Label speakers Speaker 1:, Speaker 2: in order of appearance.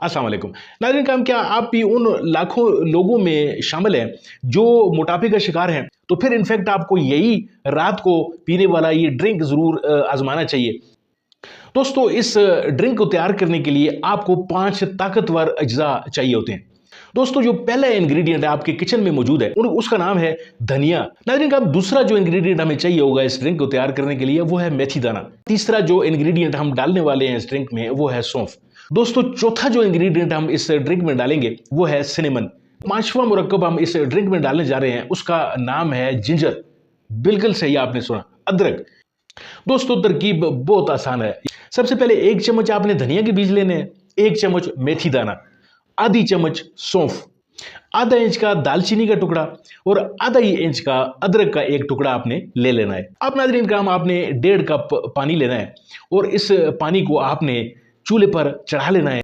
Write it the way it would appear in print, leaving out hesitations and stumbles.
Speaker 1: अस्सलाम वालेकुम। नाज़रीन काम, क्या आप भी उन लाखों लोगों में शामिल हैं जो मोटापे का शिकार हैं? तो फिर इनफैक्ट आपको यही रात को पीने वाला ये ड्रिंक ज़रूर आज़माना चाहिए। दोस्तों, इस ड्रिंक को तैयार करने के लिए आपको 5 ताकतवर अज्जा चाहिए होते हैं। दोस्तों, जो पहला इंग्रेडिएंट है आपके किचन में मौजूद है उसका नाम है धनिया। नाज़रीन का दूसरा जो इंग्रेडिएंट हमें चाहिए होगा इस ड्रिंक को तैयार करने के लिए वो है मेथी दाना। तीसरा जो इंग्रेडिएंट हम डालने वाले हैं इस ड्रिंक में वो है सौंफ। दोस्तों, चौथा जो इंग्रेडिएंट हम इस ड्रिंक में डालेंगे वो है सिनेमन। पांचवा मुरक्कब हम इस ड्रिंक में डालने जा रहे हैं उसका नाम है जिंजर। बिल्कुल सही आपने सुना, अदरक। दोस्तों, तरकीब बहुत आसान है। सबसे पहले 1 चम्मच आपने धनिया के बीज लेने हैं, 1 चम्मच मेथी दाना, आधी चम्मच सौंफ, आधा इंच का दालचीनी का टुकड़ा और आधा ही इंच का अदरक का एक टुकड़ा आपने ले लेना है। अब नाज़रीन काम, आपने 1.5 कप पानी लेना है और इस पानी को आपने चूल्हे पर चढ़ा लेना है।